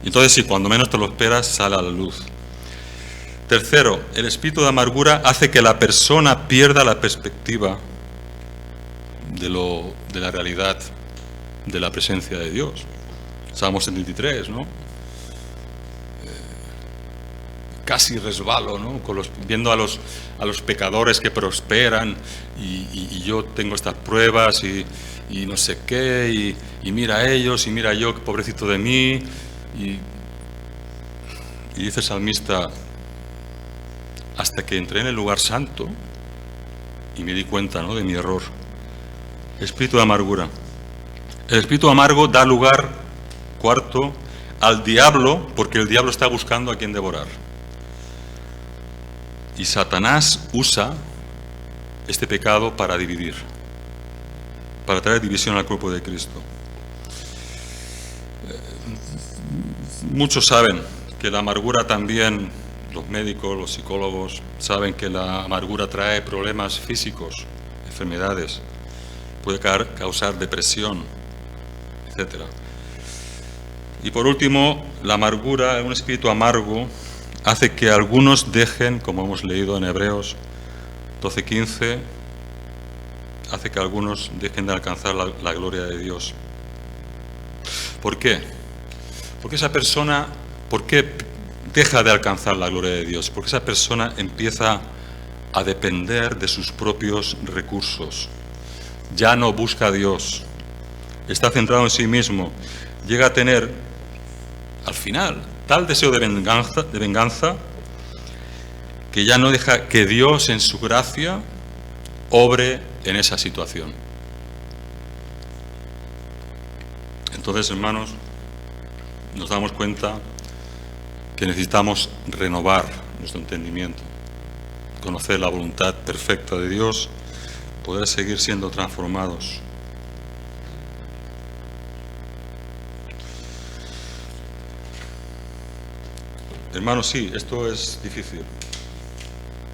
Y entonces, si cuando menos te lo esperas, sale a la luz. Tercero, el espíritu de amargura hace que la persona pierda la perspectiva de la realidad de la presencia de Dios. Salmo 73, ¿no? Casi resbalo, ¿no? Viendo a los pecadores que prosperan y yo tengo estas pruebas y no sé qué, y mira a ellos, y mira yo, pobrecito de mí, y dice el salmista, hasta que entré en el lugar santo y me di cuenta, ¿no?, de mi error. Espíritu de amargura. El espíritu amargo da lugar, cuarto, al diablo, porque el diablo está buscando a quien devorar. Y Satanás usa este pecado para dividir, para traer división al cuerpo de Cristo. Muchos saben que la amargura también, los médicos, los psicólogos, saben que la amargura trae problemas físicos, enfermedades, puede causar depresión, etc. Y por último, la amargura, un espíritu amargo, hace que algunos dejen, como hemos leído en Hebreos 12:15, hace que algunos dejen de alcanzar la gloria de Dios. ¿Por qué? Porque esa persona, ¿por qué deja de alcanzar la gloria de Dios? Porque esa persona empieza a depender de sus propios recursos. Ya no busca a Dios, está centrado en sí mismo, llega a tener, al final, tal deseo de venganza, que ya no deja que Dios en su gracia obre en esa situación. Entonces, hermanos, nos damos cuenta que necesitamos renovar nuestro entendimiento, conocer la voluntad perfecta de Dios, poder seguir siendo transformados. Hermanos, sí, esto es difícil.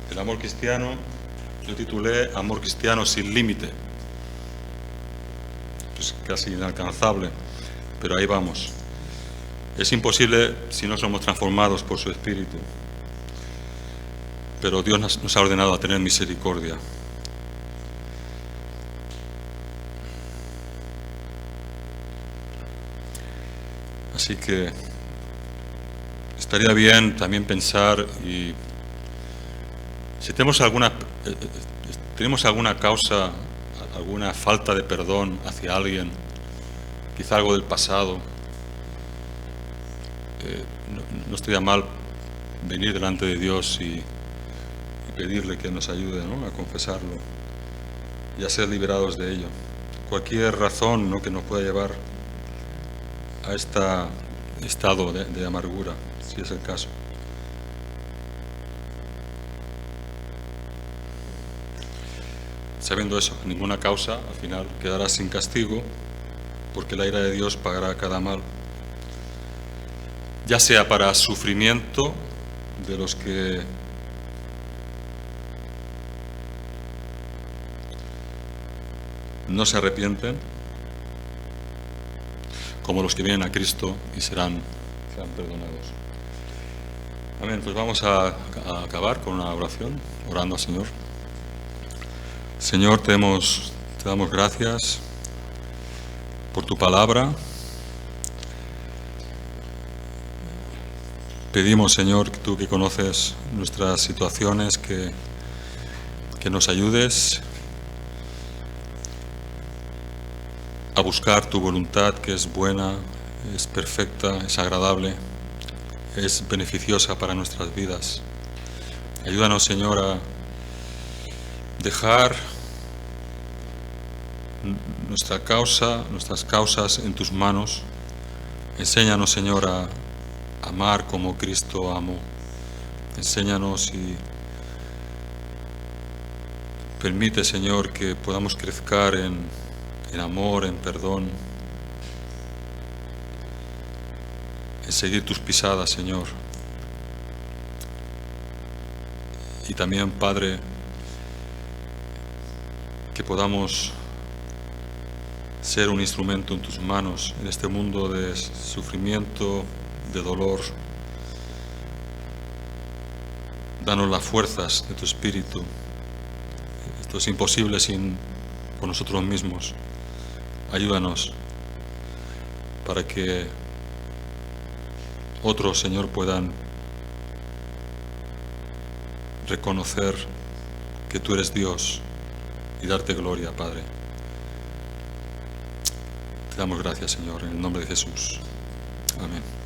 El amor cristiano, yo titulé Amor cristiano sin límite. Es casi inalcanzable, pero ahí vamos. Es imposible si no somos transformados por su Espíritu. Pero Dios nos ha ordenado a tener misericordia. Así que estaría bien también pensar, y si tenemos alguna causa, alguna falta de perdón hacia alguien, quizá algo del pasado, no estaría mal venir delante de Dios y pedirle que nos ayude, ¿no?, a confesarlo y a ser liberados de ello. Cualquier razón, ¿no?, que nos pueda llevar a este estado de amargura, si es el caso. Sabiendo eso, ninguna causa al final quedará sin castigo, porque la ira de Dios pagará cada mal, ya sea para sufrimiento de los que no se arrepienten, como los que vienen a Cristo y serán perdonados. Amén. Pues vamos a acabar con una oración, orando al Señor. Señor, te damos gracias por tu palabra. Pedimos, Señor, tú que conoces nuestras situaciones, que nos ayudes a buscar tu voluntad, que es buena, es perfecta, es agradable, es beneficiosa para nuestras vidas. Ayúdanos, Señor, a dejar nuestras causas en tus manos. Enséñanos, Señor, a amar como Cristo amó. Enséñanos y permite, Señor, que podamos crecer en amor, en perdón, en seguir tus pisadas, Señor. Y también, Padre, que podamos ser un instrumento en tus manos en este mundo de sufrimiento, de dolor. Danos las fuerzas de tu Espíritu. Esto es imposible por nosotros mismos. Ayúdanos para que otros, Señor, puedan reconocer que tú eres Dios y darte gloria, Padre. Te damos gracias, Señor, en el nombre de Jesús. Amén.